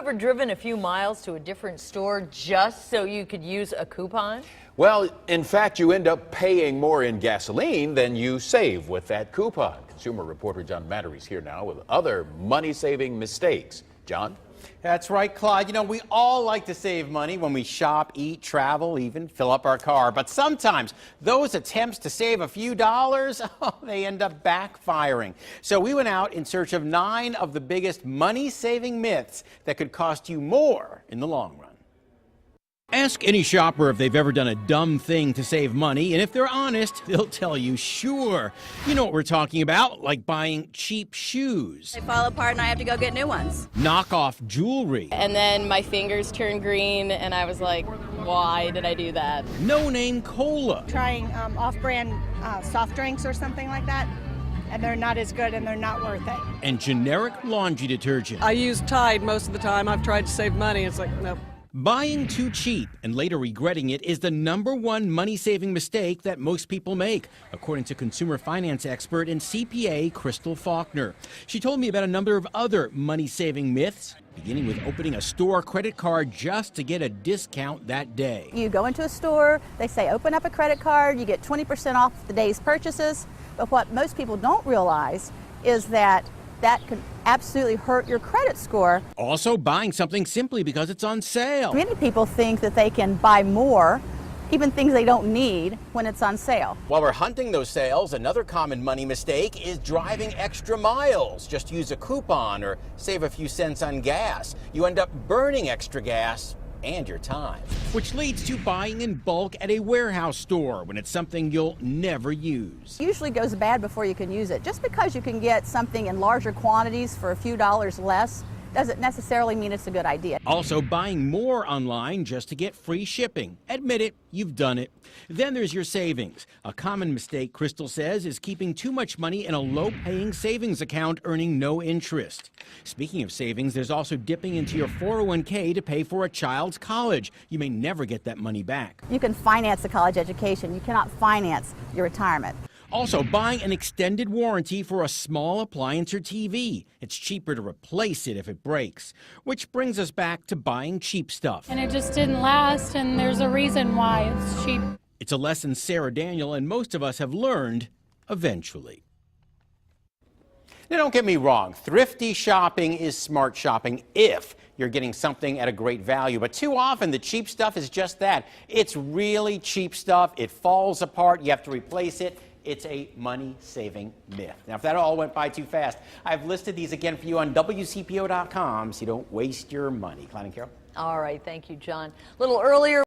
ever driven a few miles to a different store just so you could use a coupon? Well, in fact, you end up paying more in gasoline than you save with that coupon. Consumer reporter John Matarese here now with other money-saving mistakes. John? That's right, Claude. You know, we all like to save money when we shop, eat, travel, even fill up our car. But sometimes those attempts to save a few dollars, they end up backfiring. So we went out in search of 9 of the biggest money-saving myths that could cost you more in the long run. Ask any shopper if they've ever done a dumb thing to save money, and if they're honest, they'll tell you, sure. You know what we're talking about, like buying cheap shoes. They fall apart and I have to go get new ones. Knockoff jewelry. And then my fingers turned green, and I was like, why did I do that? No-name cola. Trying off-brand soft drinks or something like that, and they're not as good and they're not worth it. And generic laundry detergent. I use Tide most of the time. I've tried to save money. It's like, nope. Buying too cheap and later regretting it is the #1 money-saving mistake that most people make, according to consumer finance expert and CPA Crystal Faulkner. She told me about a number of other money-saving myths, beginning with opening a store credit card just to get a discount that day. You go into a store, they say open up a credit card, you get 20% off the day's purchases. But what most people don't realize is that could absolutely hurt your credit score. Also, buying something simply because it's on sale. Many people think that they can buy more, even things they don't need, when it's on sale. While we're hunting those sales, another common money mistake is driving extra miles. Just use a coupon or save a few cents on gas. You end up burning extra gas and your time. Which leads to buying in bulk at a warehouse store when it's something you'll never use. It usually goes bad before you can use it. Just because you can get something in larger quantities for a few dollars less doesn't necessarily mean it's a good idea. Also, buying more online just to get free shipping. Admit it, you've done it. Then there's your savings. A common mistake, Crystal says, is keeping too much money in a low-paying savings account earning no interest. Speaking of savings, there's also dipping into your 401k to pay for a child's college. You may never get that money back. You can finance a college education. You cannot finance your retirement. Also, buying an extended warranty for a small appliance or TV. It's cheaper to replace it if it breaks. Which brings us back to buying cheap stuff. And it just didn't last, and there's a reason why it's cheap. It's a lesson Sarah Daniel and most of us have learned eventually. Now, don't get me wrong. Thrifty shopping is smart shopping if you're getting something at a great value. But too often, the cheap stuff is just that. It's really cheap stuff. It falls apart. You have to replace it. It's a money-saving myth. Now, if that all went by too fast, I've listed these again for you on WCPO.com so you don't waste your money. Clyde and Carol? All right, thank you, John. A little earlier.